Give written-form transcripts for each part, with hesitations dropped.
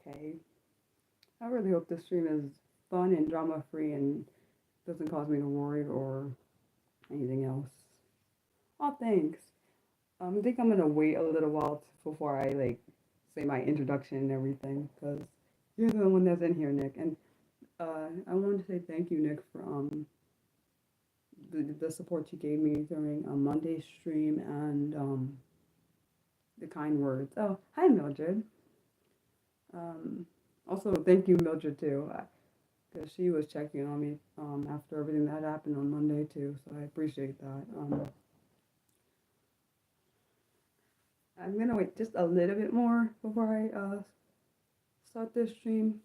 Okay. I really hope this stream is fun and drama free and doesn't cause me to worry or anything else. Oh, thanks. I think I'm gonna wait a little while before I like say my introduction and everything because you're the one that's in here, Nick. And I wanted to say thank you, Nick, for the support you gave me during a Monday stream and the kind words. Oh, hi, Mildred. Um, Also, thank you, Mildred, too, because she was checking on me after everything that happened on Monday, too. So I appreciate that. I'm gonna wait just a little bit more before I start this stream.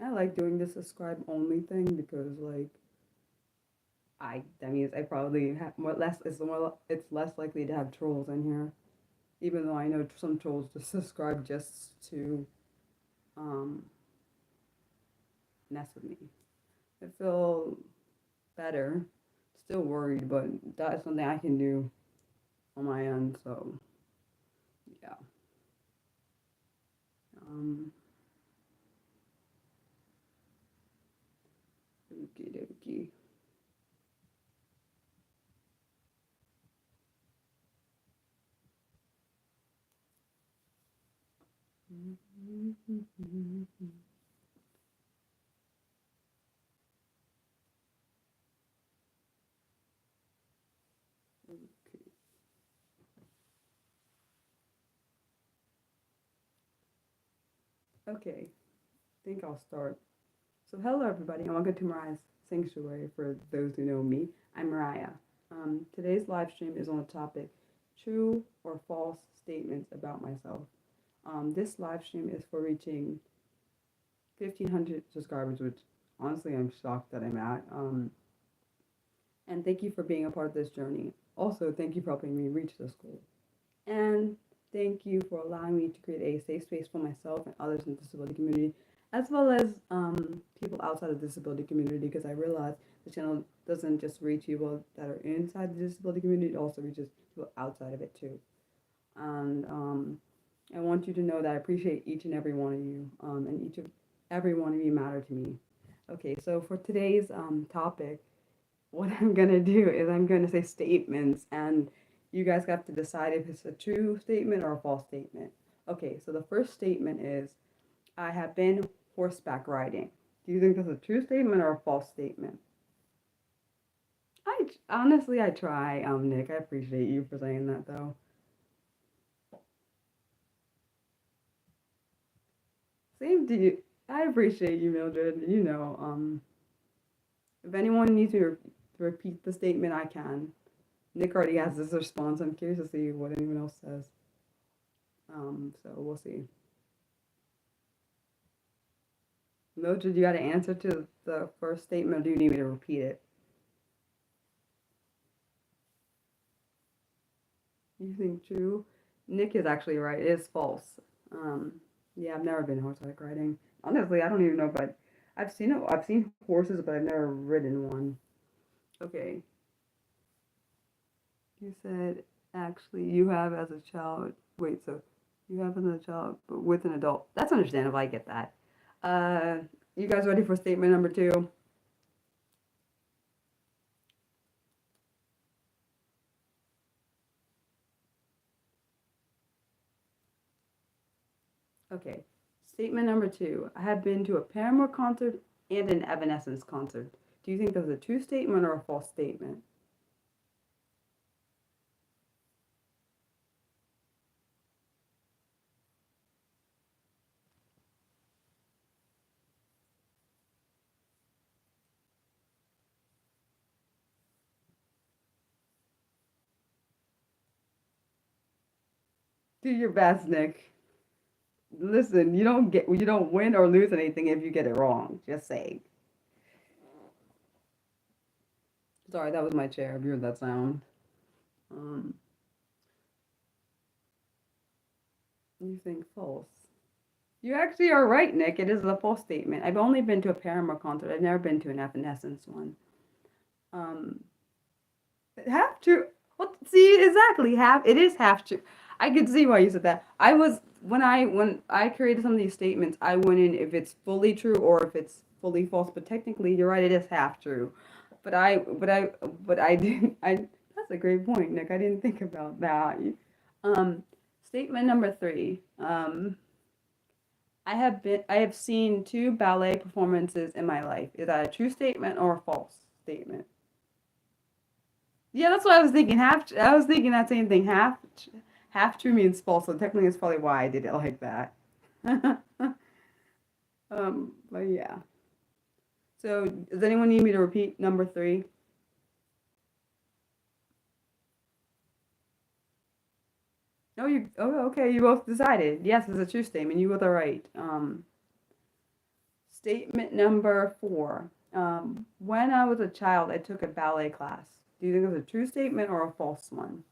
I like doing this subscribe only thing because, like, that means I probably have it's less likely to have trolls in here, even though I know some trolls just subscribe just to um mess with me. I feel better. Still worried, but that is something I can do on my end. So yeah. Um. Okie dokie. Okay. I think I'll start. So hello everybody and welcome to Mariah's Sanctuary. For those who know me, I'm Mariah. Today's live stream is on the topic true or false statements about myself. This live stream is for reaching 1,500 subscribers, which honestly I'm shocked that I'm at. And thank you for being a part of this journey. Also, thank you for helping me reach this goal. And thank you for allowing me to create a safe space for myself and others in the disability community, as well as people outside of the disability community, because I realize the channel doesn't just reach people that are inside the disability community, it also reaches people outside of it too. And I want you to know that I appreciate each and every one of you, and every one of you matter to me. Okay, so for today's topic, what I'm gonna do is I'm gonna say statements, and you guys have to decide if it's a true statement or a false statement. Okay, so the first statement is, I have been horseback riding. Do you think that's a true statement or a false statement? Honestly, I try, Nick. I appreciate you for saying that, though. Same to you. I appreciate you, Mildred. If anyone needs me to repeat the statement, I can. Nick already has this response. I'm curious to see what anyone else says. So we'll see. Mildred, you got an answer to the first statement, or do you need me to repeat it? You think true? Nick is actually right. It is false. Yeah, I've never been horseback riding. Honestly, I don't even know if I've seen it. I've seen horses, but I've never ridden one. Okay. You said actually you have as a child. Wait, so you have as a child, but with an adult. That's understandable. I get that. You guys ready for statement number 2? Okay. Statement number 2. I have been to a Paramore concert and an Evanescence concert. Do you think that's a true statement or a false statement? Do your best, Nick. Listen, you don't win or lose anything if you get it wrong. Just saying. Sorry, that was my chair. I heard that sound. Um, you think false? You actually are right, Nick. It is a false statement. I've only been to a Paramore concert. I've never been to an Evanescence one. Um, Half true. Well, see, exactly half. It is half true. I could see why you said that. I was when I created some of these statements, I went in if it's fully true or if it's fully false. But technically, you're right, it is half true. But I didn't. I That's a great point, Nick. I didn't think about that. Um, Statement number three. I have seen two ballet performances in my life. Is that a true statement or a false statement? Yeah, that's what I was thinking. I was thinking that same thing. Half true means false, so technically it's probably why I did it like that. But yeah. So does anyone need me to repeat number three? Okay. You both decided. Yes, it's a true statement. You both are right. Statement number four. When I was a child, I took a ballet class. Do you think it was a true statement or a false one?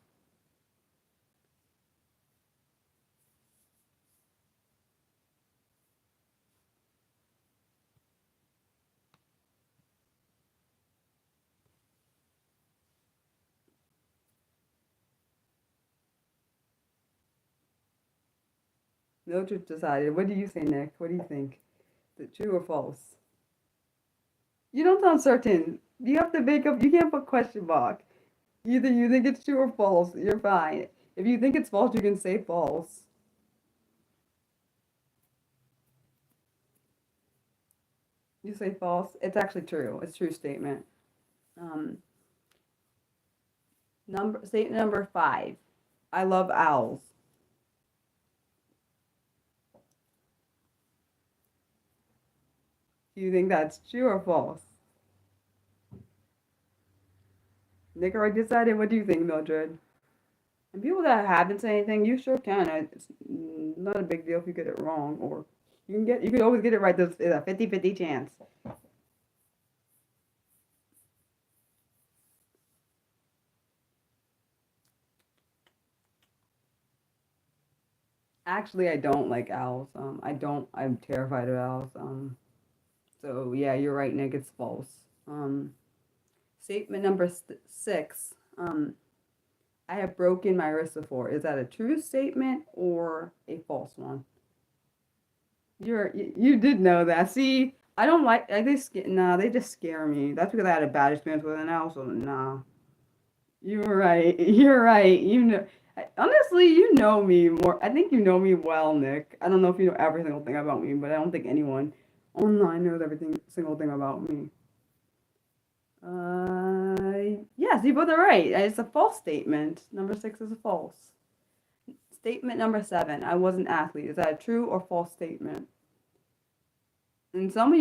Mildred decided. What do you say, Nick? What do you think? Is it true or false? You don't sound certain. You have to make up. You can't put question mark. Either you think it's true or false. You're fine. If you think it's false, you can say false. You say false. It's actually true. It's a true statement. Um, Statement number five. I love owls. Do you think that's true or false? Nick already decided. What do you think, Mildred? And people that haven't said anything, you sure can. It's not a big deal if you get it wrong, or you could always get it right. There's a 50-50 chance. Actually, I don't like owls. I don't. I'm terrified of owls. So yeah, you're right, Nick. It's false. Um, Statement number six. I have broken my wrist before. Is that a true statement or a false one? You did know that. See, I don't like. Nah, they just scare me. That's because I had a bad experience with an owl. So nah, you're right. You're right. Honestly, you know me more. I think you know me well, Nick. I don't know if you know every single thing about me, but I don't think anyone online knows everything single thing about me. Yes, you both are right. It's a false statement. Number six is a false. Statement number seven. I was an athlete. Is that a true or false statement? And some of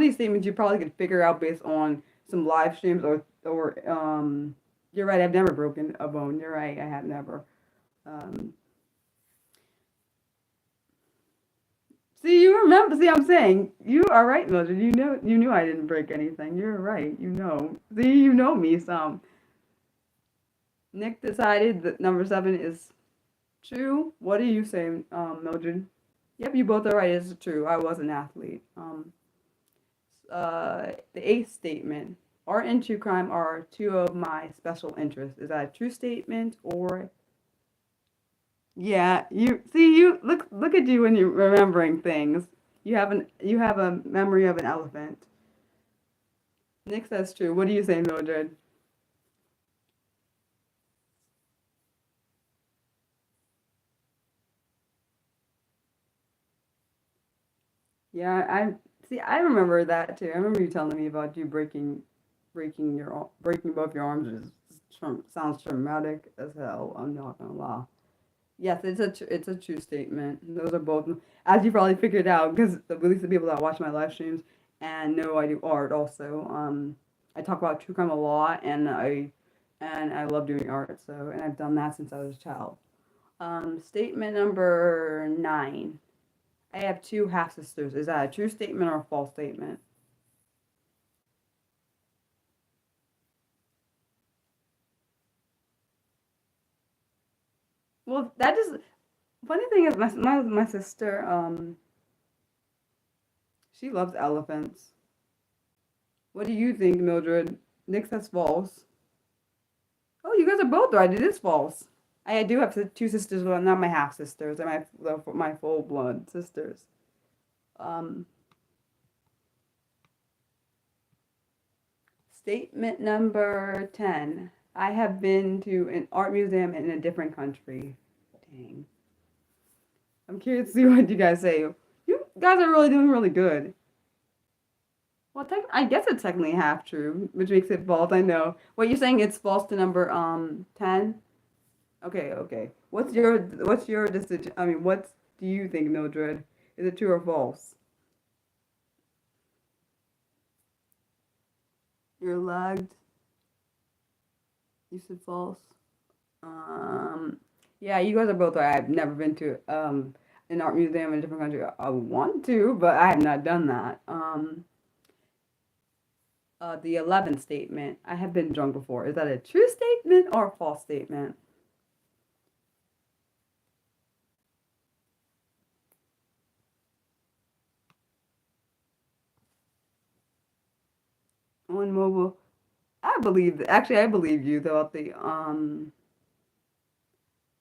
these statements you probably could figure out based on some live streams or. You're right. I've never broken a bone. You're right. I have never. Um, See, you remember. See, I'm saying you are right, Mildred. You knew I didn't break anything. You're right. You know. See, you know me some. Nick decided that number seven is true. What do you say, Mildred? Yep, you both are right. It's true. I was an athlete. The eighth statement. Art and true crime are two of my special interests. Is that a true statement or? Yeah, you look at you when you're remembering things. You have a memory of an elephant. Nick says true. What do you say, Mildred? Yeah, I see. I remember that too. I remember you telling me about you breaking both your arms. Sounds traumatic as hell. I'm not gonna lie. Yes, it's a true statement. Those are both, as you probably figured out, because at least the people that watch my live streams and know I do art also. I talk about true crime a lot, and I love doing art. So, and I've done that since I was a child. Statement number nine. I have two half sisters. Is that a true statement or a false statement? Well, that is funny thing is my sister she loves elephants. What do you think, Mildred? Nick says false. Oh, you guys are both right. It is false. I do have two sisters, but not my half sisters. And my full blood sisters. Um, Statement number 10. I have been to an art museum in a different country. Dang. I'm curious to see what you guys say. You guys are really doing really good. Well, I guess it's technically half true, which makes it false. I know. What you're saying? It's false to number 10. Okay, okay. What's your decision? I mean, what do you think, Mildred? Is it true or false? You're lagged. You said false. Um, yeah, you guys are both right. I've never been to an art museum in a different country. I want to, but I have not done that. The 11th statement. I have been drunk before. Is that a true statement or a false statement? On mobile. I believe you though.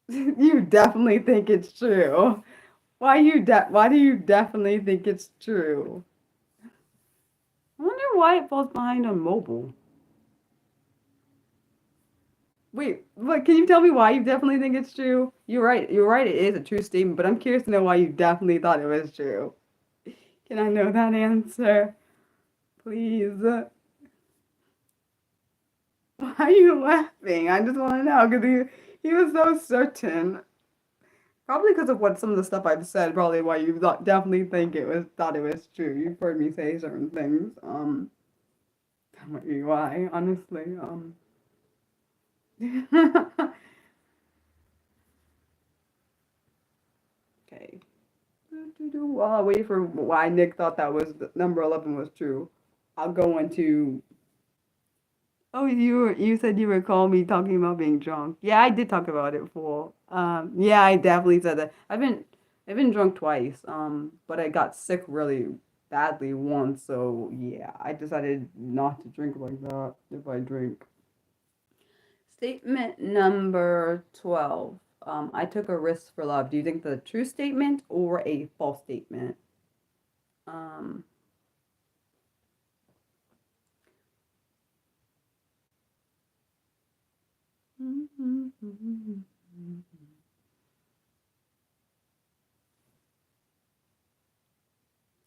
You definitely think it's true. Why do you definitely think it's true? I wonder why it falls behind on mobile. Wait, but can you tell me why you definitely think it's true? You're right. You're right. It is a true statement, but I'm curious to know why you definitely thought it was true. Can I know that answer, please? Why are you laughing? I just want to know because he was so certain. Probably because of what some of the stuff I've said. Probably why you definitely thought it was true. You've heard me say certain things. That might be why, honestly. Okay. While I wait for why Nick thought that was number 11 was true, I'll go into. Oh, you said you recall me talking about being drunk. Yeah, I did talk about it before. Yeah, I definitely said that. I've been drunk twice. But I got sick really badly once. So yeah, I decided not to drink like that if I drink. Statement number 12. I took a risk for love. Do you think the true statement or a false statement? Um,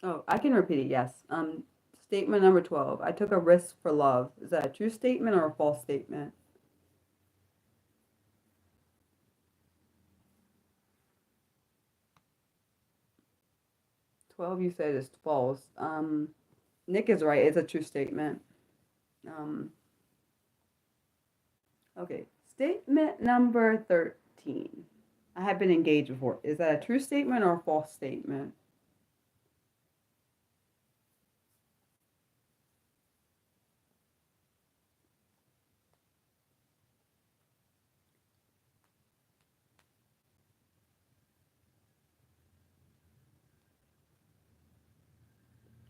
oh, I can repeat it. Yes. Statement number 12. I took a risk for love. Is that a true statement or a false statement? 12, you said is false. Nick is right. It's a true statement. Um, okay. Statement number 13. I have been engaged before. Is that a true statement or a false statement?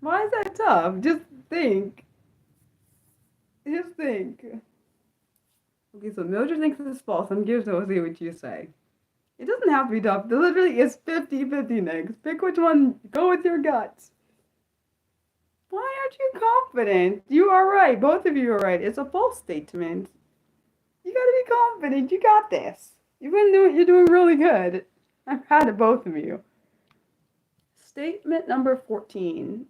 'Why is that tough? Just think. Just think. Okay, so Mildred thinks it's false. I'm curious to see what you say. It doesn't have to be tough. Literally, it's 50-50 next. Pick which one. Go with your guts. Why aren't you confident? You are right. Both of you are right. It's a false statement. You gotta be confident. You got this. You're doing really good. I'm proud of both of you. Statement number 14.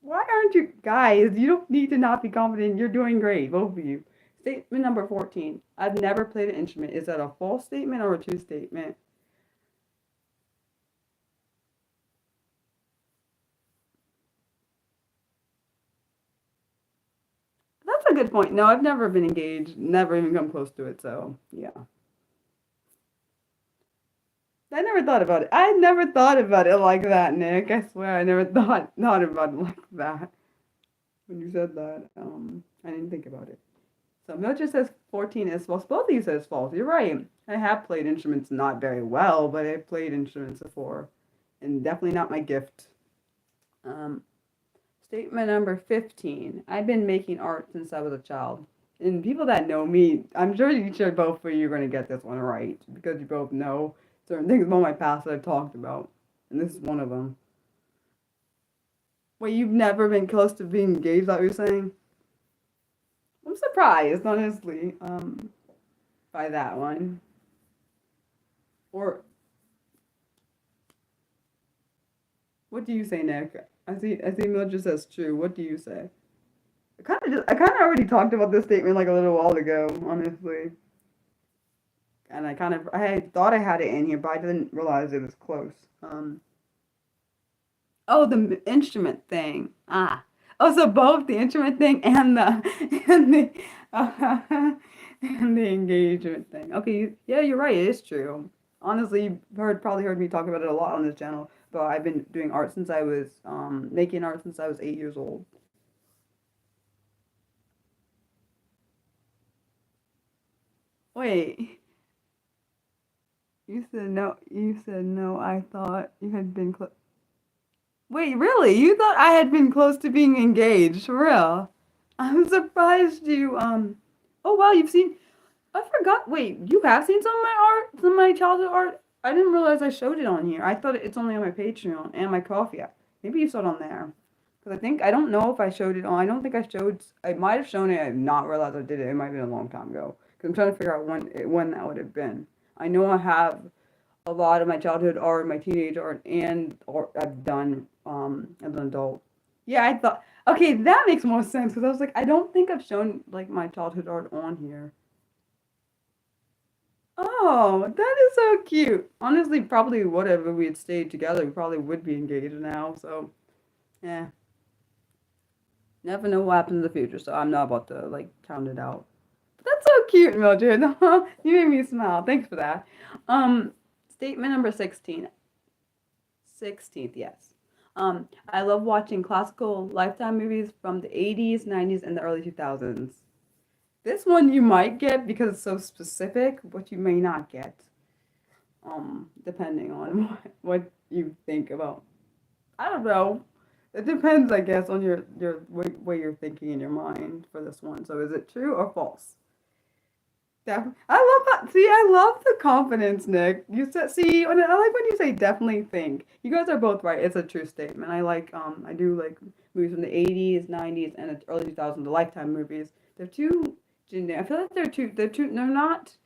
Why aren't you guys? You don't need to not be confident. You're doing great, both of you. Statement number 14. I've never played an instrument. Is that a false statement or a true statement? That's a good point. No, I've never been engaged, never even come close to it, so yeah. I never thought about it. I never thought about it like that, Nick. I swear I never thought about it like that. When you said that, I didn't think about it. So Mildred says 14 is false. Both of you says false. You're right. I have played instruments not very well, but I've played instruments before. And definitely not my gift. Um, Statement number 15. I've been making art since I was a child. And people that know me, I'm sure both of you are going to get this one right because you both know certain things about my past that I've talked about. And this is one of them. Wait, you've never been close to being engaged, like you're saying? I'm surprised, honestly, by that one. Or what do you say, Nick? I see Mildred says true. What do you say? I kind of already talked about this statement like a little while ago, honestly. And I thought I had it in here, but I didn't realize it was close. Oh, the instrument thing. Ah. Oh, so both the instrument thing and and the uh, and the engagement thing. Okay, yeah, you're right. It is true. Honestly, you've probably heard me talk about it a lot on this channel. But I've been doing art since I was making art since I was 8 years old. Wait, you said no. You said no. I thought you had been close. Wait, really? You thought I had been close to being engaged? For real? I'm surprised you. Oh wow, you've seen. I forgot. Wait, you have seen some of my art, some of my childhood art. I didn't realize I showed it on here. I thought it's only on my Patreon and my Coffee app. Maybe you saw it on there. Because I don't know if I showed it on. I don't think I showed. I might have shown it. I've not realized I did it. It might have been a long time ago. Because I'm trying to figure out when that would have been. I know I have a lot of my childhood art, my teenage art, and or I've done as an adult. Yeah, I thought. Okay, that makes more sense because I was like, I don't think I've shown like my childhood art on here. Oh, that is so cute. Honestly, probably whatever we had stayed together, we probably would be engaged now. So, yeah, never know what happens in the future. So I'm not about to like count it out. But that's so cute, Mildred. You made me smile. Thanks for that. Um, Statement number 16. 16th, yes. I love watching classical Lifetime movies from the 80s, 90s, and the early 2000s. This one you might get because it's so specific, but you may not get, depending on what you think about. I don't know. It depends, I guess, on your way you're thinking in your mind for this one. So is it true or false? I love that. See, I love the confidence, Nick. You said, see, I like when you say definitely think. You guys are both right. It's a true statement. I do like movies from the 80s, 90s, and the early 2000s, the Lifetime movies. They're too generic. I feel like they're not,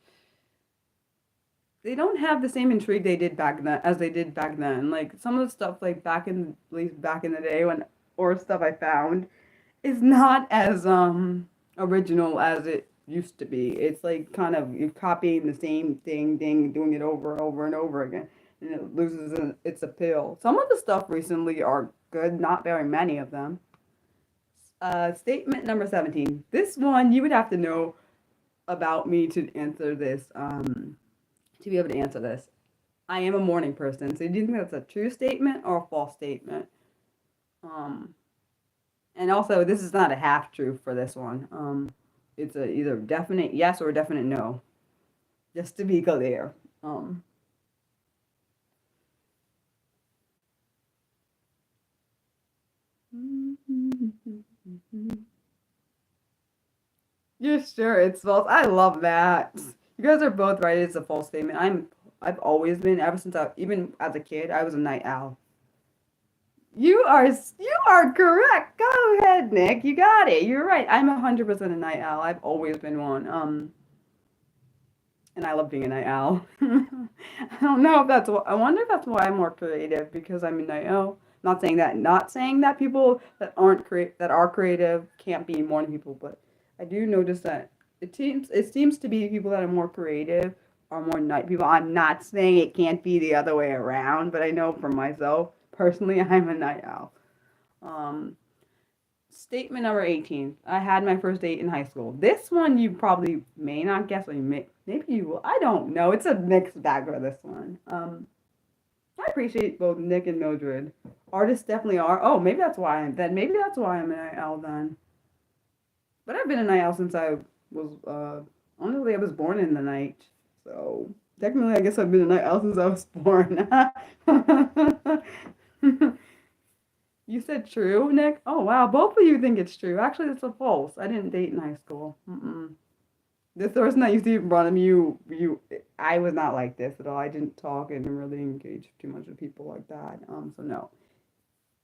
they don't have the same intrigue they did back then as they did back then. Like some of the stuff, like at least back in the day or stuff I found, is not as original as it used to be. It's like kind of you're copying the same thing, doing it over and over and over again, and it loses its appeal. Some of the stuff recently are good, not very many of them. Statement number 17. This one you would have to know about me to answer this. To be able to answer this, I am a morning person. So do you think that's a true statement or a false statement? Um, and also, this is not a half truth for this one. It's a either definite yes or a definite no. Just to be clear. You're sure it's false? I love that. You guys are both right. It's a false statement. I've always been ever since even as a kid. I was a night owl. You are correct. Go ahead, Nick. You got it. You're right. I'm 100% a night owl. I've always been one. And I love being a night owl. I don't know if that's I wonder if that's why I'm more creative because I'm a night owl. Not saying that people that are creative can't be morning people, but I do notice that it seems to be people that are more creative are more night people. I'm not saying it can't be the other way around, but I know for myself personally, I'm a night owl. Um, Statement number 18. I had my first date in high school. This one you probably may not guess, or maybe you will. I don't know. It's a mixed bag for this one. I appreciate both Nick and Mildred. Artists definitely are. Oh, maybe that's why I'm an night owl then. But I've been a night owl since I was honestly I was born in the night. So technically I guess I've been a night owl since I was born. You said true, Nick? Oh, wow. Both of you think it's true. Actually, that's a false. I didn't date in high school. Mm-mm. The person that used to even run I was not like this at all. I didn't talk and really engage too much with people like that. So no.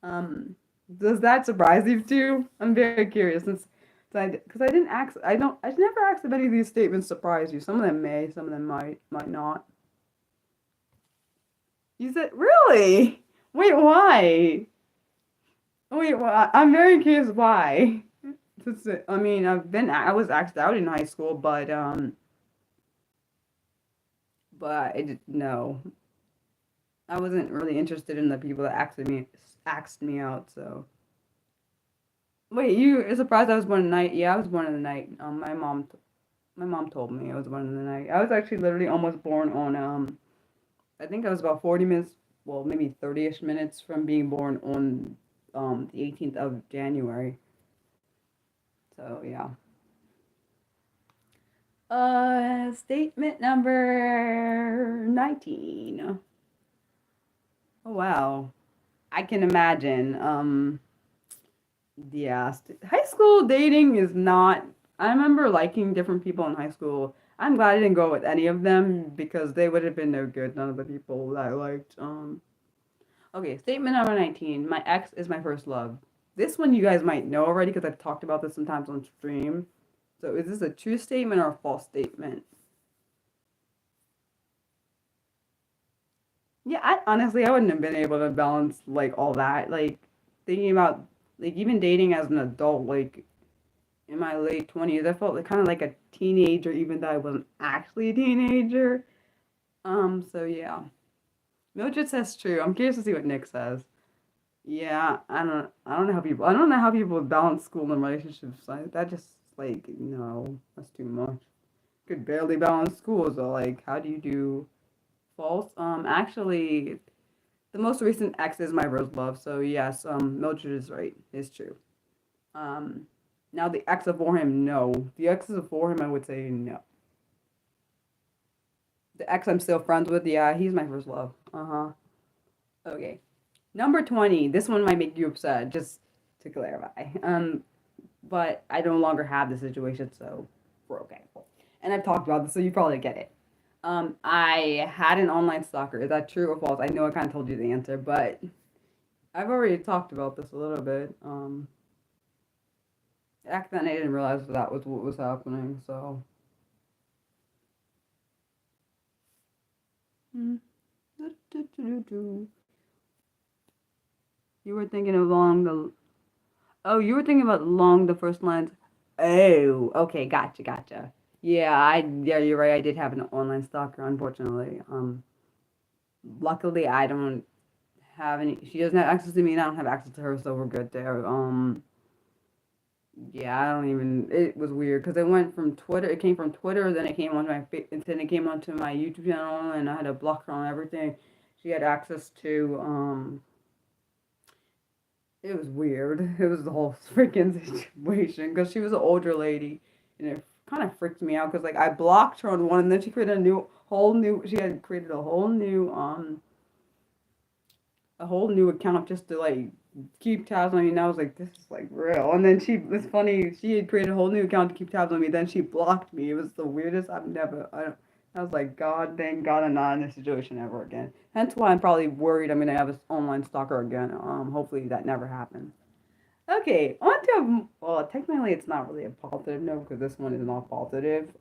Um, does that surprise you too? I'm very curious because I didn't ask. I never asked if any of these statements surprise you. Some of them may, some of them might not. You said really? Wait, why? Wait, well, I'm very curious why. I mean, I was asked out in high school, but I didn't know. I wasn't really interested in the people that asked me out. So wait, you are surprised I was born in the night? Yeah, I was born in the night. My mom told me I was born in the night. I was actually literally almost born on I think I was about 40 minutes, well maybe 30ish minutes from being born on the 18th of January. So yeah. Statement number 19. Oh wow. I can imagine. Yeah, high school dating is not. I remember liking different people in high school. I'm glad I didn't go with any of them because they would have been no good. None of the people that I liked. Okay, statement number 19. My ex is my first love. This one you guys might know already because I've talked about this sometimes on stream. So is this a true statement or a false statement? Yeah, honestly, I wouldn't have been able to balance like all that. Like thinking about like even dating as an adult, like in my late 20s, I felt like kind of like a teenager, even though I wasn't actually a teenager. So yeah. Mildred says true. I'm curious to see what Nick says. Yeah, I don't know how people balance school and relationships. That just like no, that's too much. Could barely balance school, so like how do you do false? Actually the most recent ex is my first love, so yes, Mildred is right. It's true. Um Now the ex before him, no. The ex before him I would say no. The ex I'm still friends with, yeah, he's my first love. Uh-huh. Okay. Number 20. This one might make you upset, just to clarify. But I no longer have the situation, so we're okay. And I've talked about this, so you probably get it. I had an online stalker. Is that true or false? I know I kind of told you the answer, but I've already talked about this a little bit. Back then I didn't realize that was what was happening, so. You were thinking along the Oh, you were thinking about along the first lines. Oh, okay, gotcha. Yeah, you're right. I did have an online stalker, unfortunately. Luckily I don't have any. She doesn't have access to me, and I don't have access to her, so we're good there. Yeah, I don't even. It was weird because it went from Twitter. It came from Twitter, then it came onto and then it came onto my YouTube channel, and I had to block her on everything. She had access to It was weird. It was the whole freaking situation because she was an older lady, and it kind of freaked me out because like I blocked her on one, and then she created a new whole new. She had created a whole new account just to like keep tabs on me. And I was like, this is like real. And then it's funny. She had created a whole new account to keep tabs on me. Then she blocked me. It was the weirdest. I was like, God, thank God, I'm not in this situation ever again. Hence why I'm probably worried I'm gonna have this online stalker again. Hopefully that never happens. Okay, on to well, technically it's not really a positive note because this one is not positive.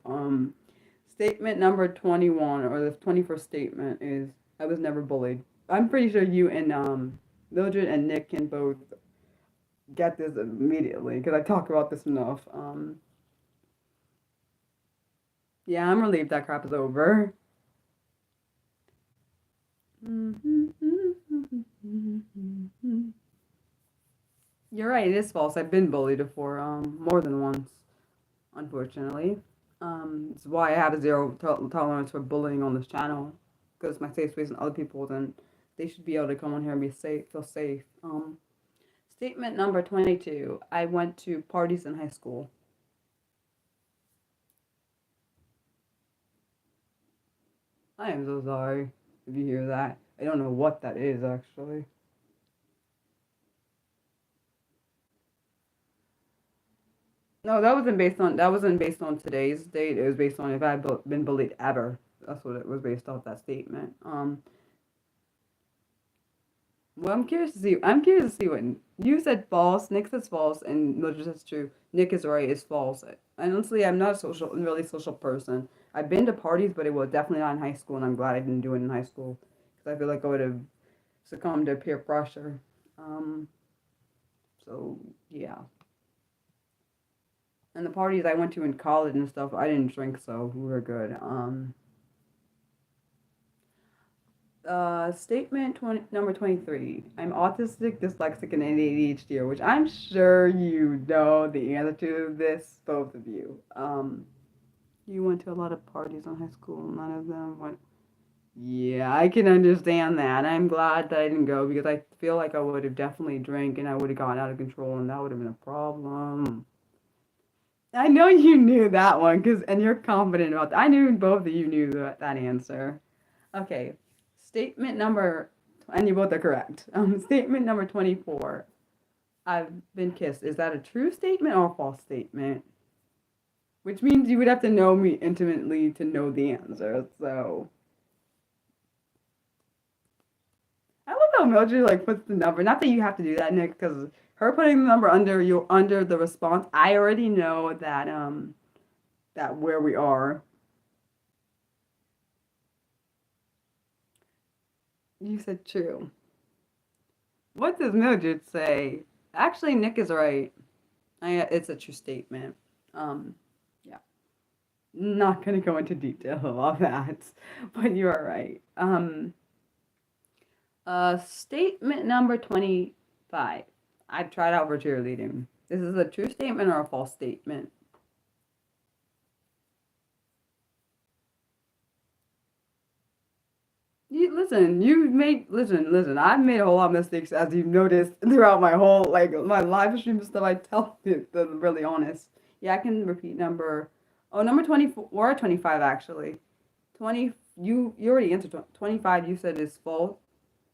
Statement number 21 or the 21st statement is I was never bullied. I'm pretty sure you and Mildred and Nick can both get this immediately because I talk about this enough. Yeah, I'm relieved that crap is over. You're right, it is false. I've been bullied before, more than once, unfortunately. It's why I have a zero tolerance for bullying on this channel, because my safe space and other people, then they should be able to come on here and be safe, feel safe. Statement number 22. I went to parties in high school. I am so sorry if you hear that. I don't know what that is actually. No, that wasn't based on today's date. It was based on if I've been bullied ever. That's what it was based off that statement. Well, I'm curious to see what you said. False. Nick says false, and Mildred says true. Nick is right. Is false. Honestly, I'm not a really social person. I've been to parties, but it was definitely not in high school, and I'm glad I didn't do it in high school because I feel like I would have succumbed to peer pressure. Um, so yeah. And the parties I went to in college and stuff, I didn't drink, so we were good. Statement number 23. I'm autistic, dyslexic, and ADHD, which I'm sure you know the answer to this, both of you. You went to a lot of parties in high school, none of them went. Yeah, I can understand that. I'm glad that I didn't go because I feel like I would have definitely drank and I would have gotten out of control and that would have been a problem. I know you knew that one because, and you're confident about that. I knew both of you knew that answer. Okay, statement number, and you both are correct. Statement number 24. I've been kissed. Is that a true statement or a false statement? Which means you would have to know me intimately to know the answer. So I love how Mildred like puts the number. Not that you have to do that, Nick, because her putting the number under the response, I already know that where we are. You said true. What does Mildred say? Actually, Nick is right. It's a true statement. Yeah, not gonna go into detail about that, but you are right. Statement number 25. I've tried out for cheerleading. This is a true statement or a false statement? Listen. I've made a whole lot of mistakes, as you've noticed throughout my whole like my live stream stuff. I tell you, the really honest. Yeah, I can repeat number. Oh, number 24 or 25 actually. 20. You already answered 25. You said is false.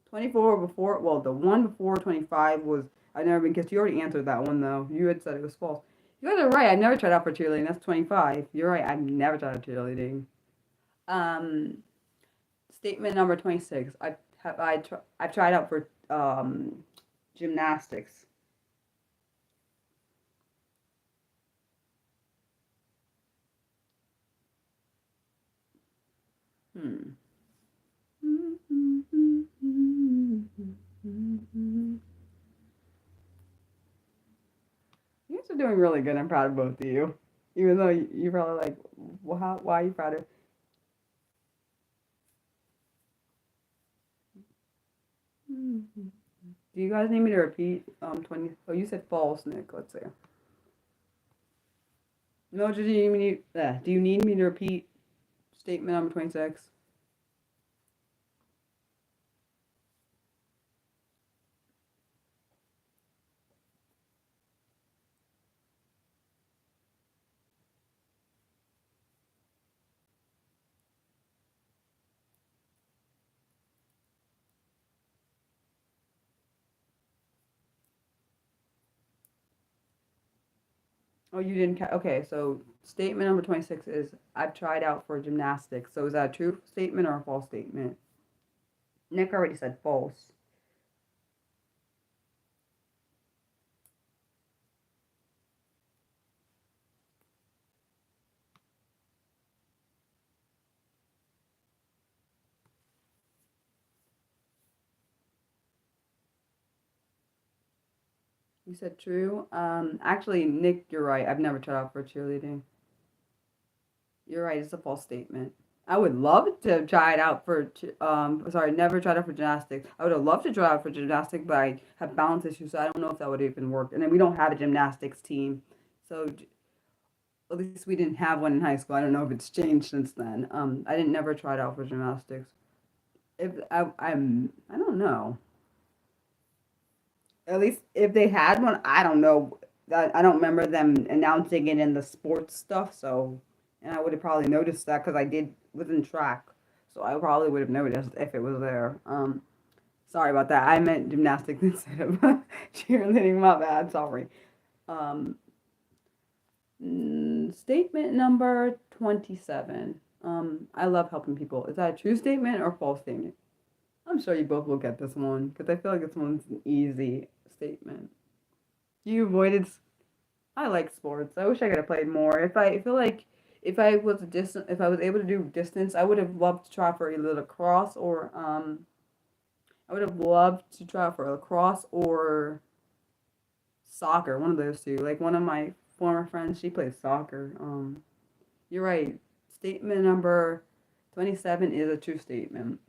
24 before. Well, the one before 25 was I've never been kissed. You already answered that one though. You had said it was false. You guys are right. I never tried out for cheerleading. That's 25. You're right. I've never tried out cheerleading. Um, Statement number 26. I've tried out for gymnastics. Hmm. You guys are doing really good. I'm proud of both of you. Even though you're probably like, well, why are you proud of? Do you guys need me to repeat 20? Oh, you said false, Nick. Let's see. No, do you need me to repeat statement number 26? Oh, you didn't. Okay, so statement number 26 is I've tried out for gymnastics. So is that a true statement or a false statement? Nick already said false. You said true. Actually, Nick, you're right. I've never tried out for cheerleading. You're right. It's a false statement. I would love to try it out for. Sorry, never tried out for gymnastics. I would have loved to try out for gymnastics, but I have balance issues, so I don't know if that would even work. And then we don't have a gymnastics team, so at least we didn't have one in high school. I don't know if it's changed since then. I didn't never try it out for gymnastics. If I don't know. At least if they had one, I don't know. I don't remember them announcing it in the sports stuff. So, and I would have probably noticed that because I did was in track, so I probably would have noticed if it was there. Sorry about that. I meant gymnastics instead of cheerleading. My bad. Sorry. Um, Statement number 27. I love helping people. Is that a true statement or false statement? I'm sure you both will get this one because I feel like this one's an easy statement. You avoided. I like sports. I wish I could have played more. If I feel like if I was able to do distance, I would have loved to try for either lacrosse or I would have loved to try for lacrosse or soccer. One of those two. Like one of my former friends, she plays soccer. You're right. Statement number 27 is a true statement.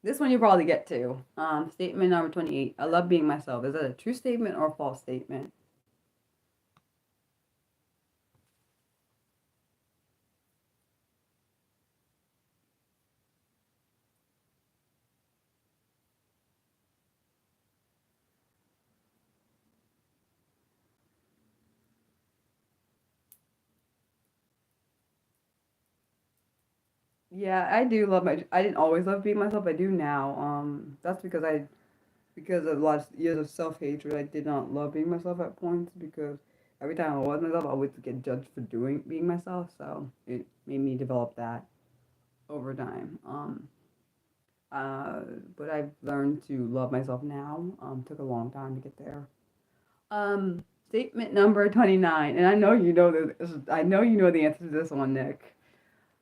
This one you probably get to. Statement number 28. I love being myself. Is that a true statement or a false statement? Yeah, I do love my. I didn't always love being myself. I do now. That's because of a lot of years of self hatred. I did not love being myself at points because every time I was myself, I would get judged for doing being myself. So it made me develop that over time. Uh, but I've learned to love myself now. Took a long time to get there. Statement number 29, and I know you know this. I know you know the answer to this one, Nick.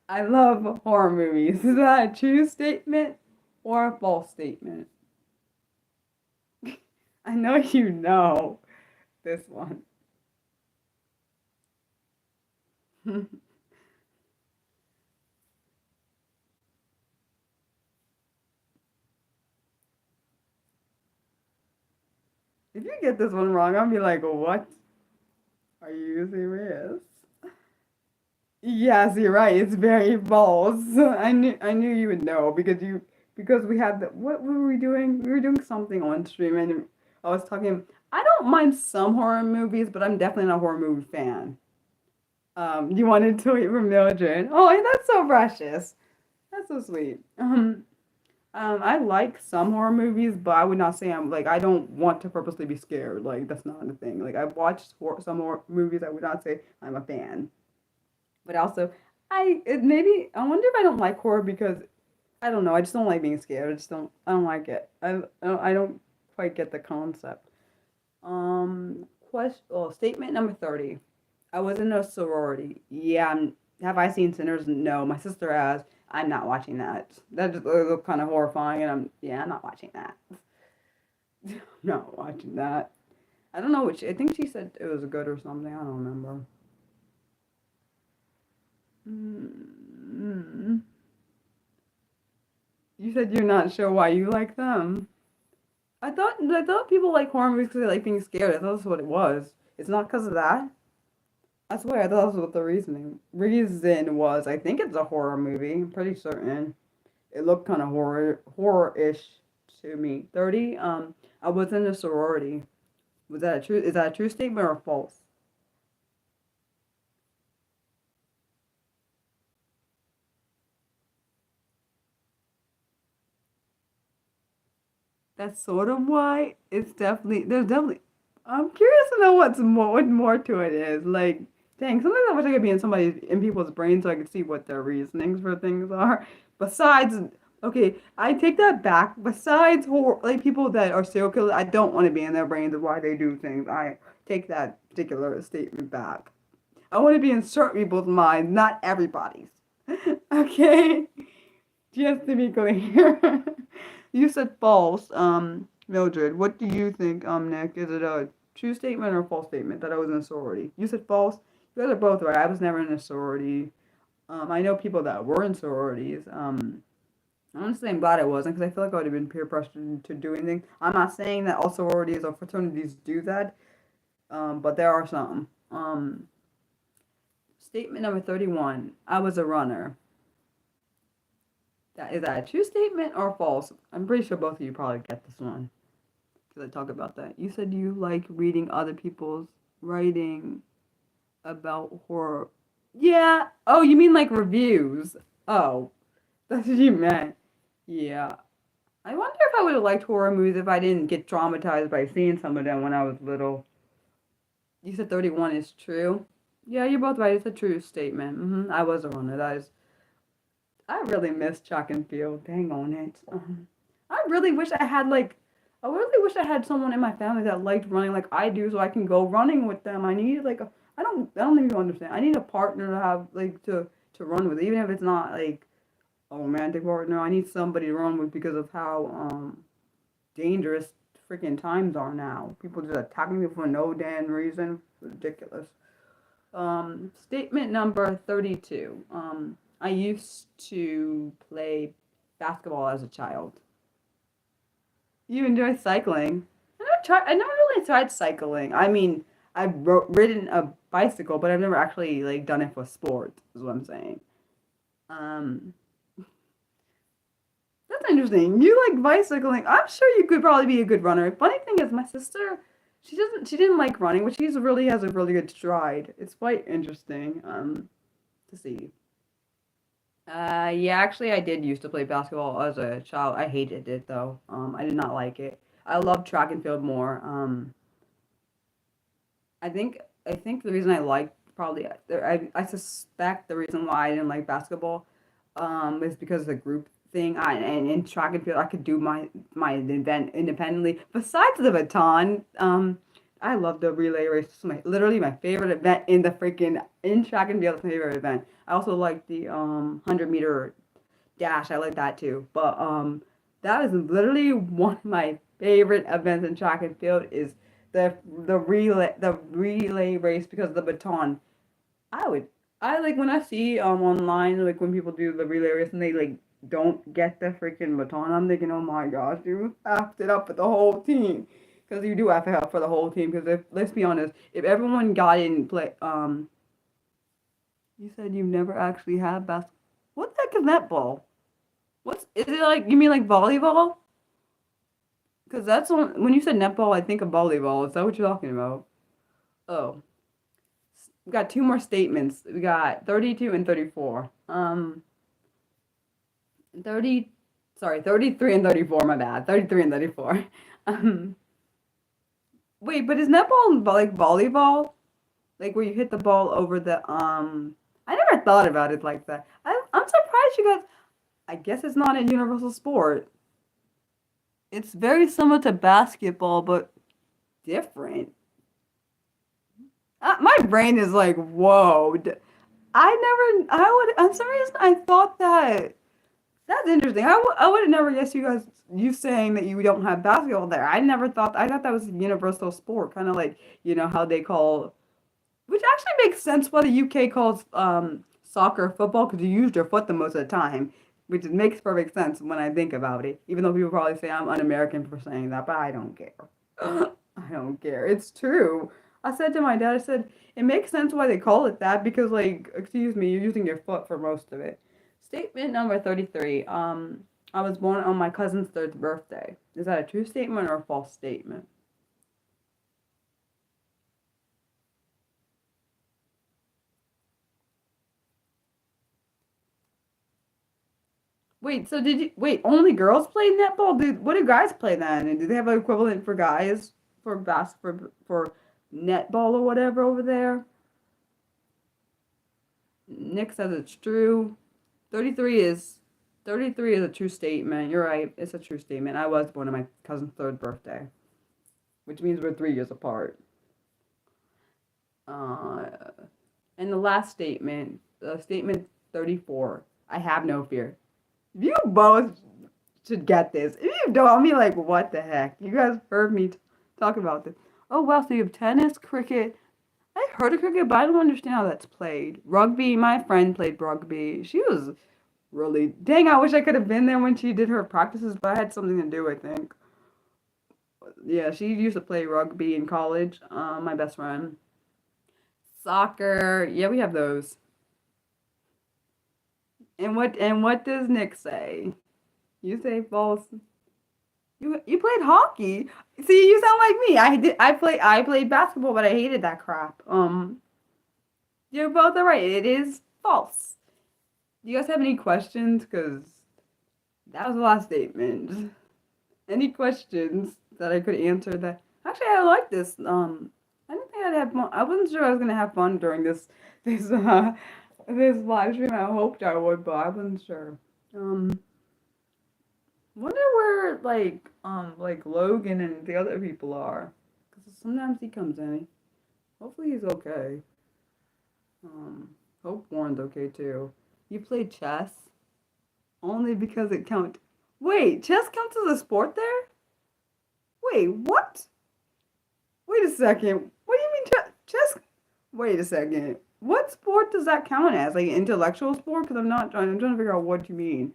I love horror movies. Is that a true statement or a false statement? I know you know this one. If you get this one wrong, I'll be like, what? Are you serious? Yes, you're right. It's very false. I knew you would know because we had the what were we doing? We were doing something on stream and I was talking. I don't mind some horror movies, but I'm definitely not a horror movie fan. You wanted to wait for Mildred. Oh, that's so precious. That's so sweet. I like some horror movies, but I would not say I'm like I don't want to purposely be scared. Like that's not a thing. Like I've watched some horror movies. I would not say I'm a fan. But also, maybe I wonder if I don't like horror because I don't know. I just don't like being scared. I don't like it. I don't quite get the concept. Statement number 30. I was in a sorority. Yeah, have I seen Sinners? No, my sister has. I'm not watching that. That just looked kind of horrifying, and I'm not watching that. I'm not watching that. I don't know which. I think she said it was good or something. I don't remember. Mm. You said you're not sure why you like them. I thought people like horror movies because they like being scared. I thought that's what it was. It's not because of that. I swear, I thought that was what the reason was. I think it's a horror movie. I'm pretty certain. It looked kind of horror-ish to me. 30. I was in a sorority. Was that a true? Is that a true statement or false? That's sort of why it's definitely there's definitely. I'm curious to know what more to it is. Like, dang, sometimes I wish I could be in people's brains so I could see what their reasonings for things are. Besides, okay, I take that back. Besides, like people that are serial killers, I don't want to be in their brains of why they do things. I take that particular statement back. I want to be in certain people's minds, not everybody's. Okay, just to be clear. You said false, Mildred. What do you think, Nick? Is it a true statement or a false statement that I was in a sorority? You said false. You guys are both right. I was never in a sorority. I know people that were in sororities. Honestly, I'm glad I wasn't because I feel like I would have been peer pressured to do anything. I'm not saying that all sororities or fraternities do that, but there are some. Statement number 31. I was a runner. Is that a true statement or false? I'm pretty sure both of you probably get this one because I talk about that. You said you like reading other people's writing about horror. Yeah. Oh, you mean like reviews? Oh, that's what you meant. Yeah. I wonder if I would have liked horror movies if I didn't get traumatized by seeing some of them when I was little. You said 31 is true. Yeah, you're both right. It's a true statement. I was a runner. I really miss track and field. Dang on it. I really wish I had I really wish I had someone in my family that liked running like I do, so I can go running with them. I need I don't think you understand. I need a partner to have to run with, even if it's not like a romantic partner. I need somebody to run with because of how dangerous freaking times are now. People just attacking me for no damn reason. Ridiculous. Statement number 32. I used to play basketball as a child. You enjoy cycling? I never really tried cycling. I mean, ridden a bicycle, but I've never actually like done it for sport. Is what I'm saying. Um, that's interesting. You like bicycling. I'm sure you could probably be a good runner. Funny thing is, my sister, she didn't like running, but she's really has a really good stride. It's quite interesting. To see. Yeah, actually, I did used to play basketball as a child. I hated it though. I did not like it. I love track and field more. I think I think the reason I like probably I suspect the reason why I didn't like basketball, is because of the group thing. And in track and field, I could do my event independently. Besides the baton, I love the relay race. It's literally my favorite event in the freaking in track and field. Favorite event. I also like the 100-meter dash. I like that too. But that is literally one of my favorite events in track and field is the the relay race because of the baton. I would I like when I see online like when people do the relay race and they like don't get the freaking baton. I'm thinking, oh my gosh, you effed it up for the whole team. Because you do have to help for the whole team. Because if let's be honest, if everyone got in play, you said you've never actually had basketball. What the heck is netball? What's is it like? You mean like volleyball? Because that's when you said netball, I think of volleyball. Is that what you're talking about? Oh, we got two more statements. We got 32 and 34. 30, sorry, 33 and 34. My bad. 33 and 34. Um, wait, but is netball like volleyball? Like where you hit the ball over the I never thought about it like that. I'm surprised you guys. I guess it's not a universal sport. It's very similar to basketball, but different. My brain is like, whoa. For some reason, I thought that. That's interesting. I would have never guessed you saying that you don't have basketball there. I thought that was a universal sport, kind of like, how they call, which actually makes sense why the UK calls soccer football, because you use your foot the most of the time, which makes perfect sense when I think about it. Even though people probably say I'm un-American for saying that, but I don't care. I don't care. It's true. I said to my dad, I said, it makes sense why they call it that because, like, excuse me, you're using your foot for most of it. Statement number 33. I was born on my cousin's third birthday. Is that a true statement or a false statement? Wait, so only girls play netball? What do guys play then? And do they have an equivalent for guys for netball or whatever over there? Nick says it's true. 33 is 33 is a true statement. You're right. It's a true statement. I was born on my cousin's third birthday, which means we're 3 years apart. Uh, and the last statement, statement 34. I have no fear. You both should get this. If you don't, I'll be like, what the heck? You guys heard me talk about this. Oh, wow. So you have tennis, cricket. I heard of cricket, but I don't understand how that's played. Rugby, my friend played rugby. She was really, dang, I wish I could have been there when she did her practices, but I had something to do, I think. Yeah, she used to play rugby in college, my best friend. Soccer, yeah, we have those. And what does Nick say? You say false. You played hockey. See, you sound like me. I played basketball, but I hated that crap. You're both all right. It is false. Do you guys have any questions? Because that was the last statement. Any questions that I could answer that? Actually, I like this. I don't think I I'd have fun. I wasn't sure I was gonna have fun during this this live stream. I hoped I would, but I wasn't sure. Um, wonder where like Logan and the other people are, because sometimes he comes in. Hopefully he's okay. Hope Warren's okay too. You play chess only because it counts. Wait, chess counts as a sport there? Wait, what? Wait a second. What do you mean chess? Wait a second. What sport does that count as? Like intellectual sport? Because I'm not trying. I'm trying to figure out what you mean.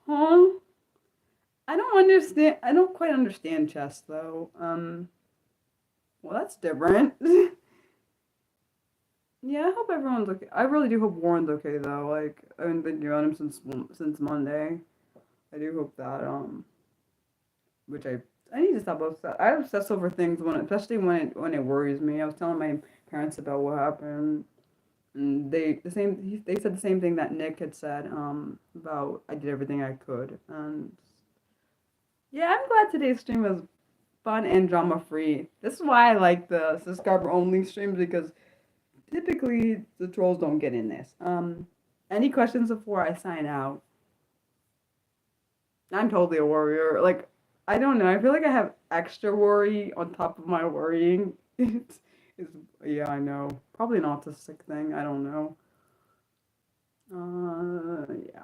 Huh? I don't understand. I don't quite understand chess though. Well, that's different. Yeah, I hope everyone's okay. I really do hope Warren's okay though. Like I haven't been around him since Monday. I do hope that which I need to stop obsess. I obsess over things especially when it worries me. I was telling my parents about what happened, and they said the same thing that Nick had said about I did everything I could, and yeah, I'm glad today's stream was fun and drama free. This is why I like the subscriber only streams, because typically the trolls don't get in this. Any questions before I sign out? I'm totally a worrier. Like, I don't know. I feel like I have extra worry on top of my worrying. It's, yeah, I know. Probably an autistic thing. I don't know. Yeah.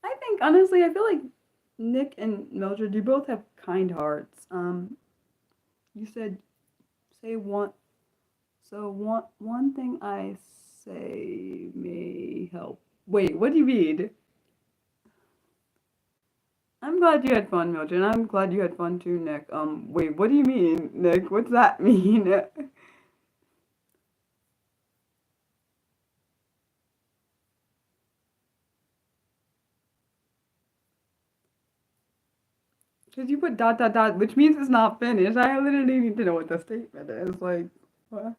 I think honestly, I feel like Nick and Mildred, you both have kind hearts. You said say one. So one thing I say may help. Wait, what do you mean? I'm glad you had fun, Mildred. I'm glad you had fun too, Nick. Wait, what do you mean, Nick? What's that mean? Because you put dot dot dot, which means it's not finished. I literally need to know what the statement is. Like, what?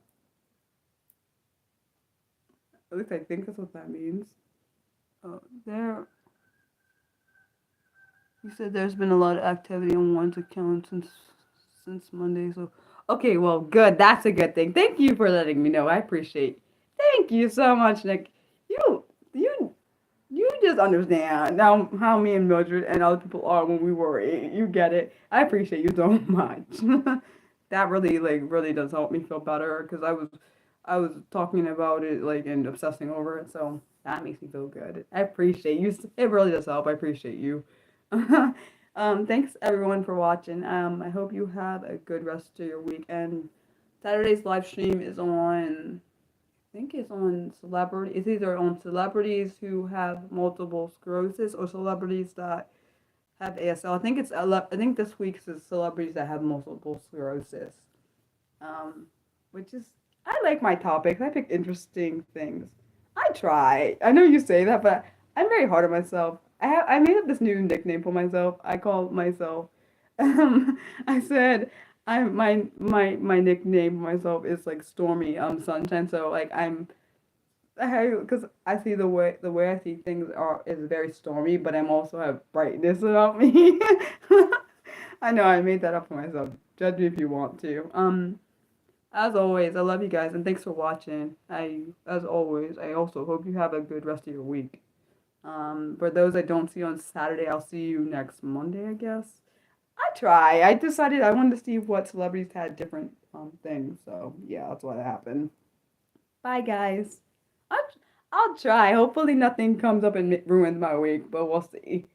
At least I think that's what that means. There. You said there's been a lot of activity on one's account since Monday. So, okay, well, good. That's a good thing. Thank you for letting me know. I appreciate. Thank you so much, Nick. You you you just understand now how me and Mildred and other people are when we worry. You get it. I appreciate you so much. That really does help me feel better, because I was talking about it and obsessing over it. So that makes me feel good. I appreciate you. It really does help. I appreciate you. Thanks everyone for watching. I hope you have a good rest of your week. And Saturday's live stream is on, I think it's on celebrity. It's either on celebrities who have multiple sclerosis or celebrities that have ASL. I think this week's is celebrities that have multiple sclerosis. Which is, I like my topics. I pick interesting things. I try. I know you say that, but I'm very hard on myself. I made up this new nickname for myself. I call myself. I said my nickname for myself is like Stormy Sunshine. So like because I see the way I see things is very stormy, but I'm also have brightness about me. I know I made that up for myself. Judge me if you want to. As always, I love you guys and thanks for watching. As always, I also hope you have a good rest of your week. For those I don't see on Saturday, I'll see you next Monday, I guess. I try. I decided I wanted to see what celebrities had different things. So yeah, that's what happened. Bye, guys. I'll, I'll try. Hopefully nothing comes up and ruins my week, but we'll see.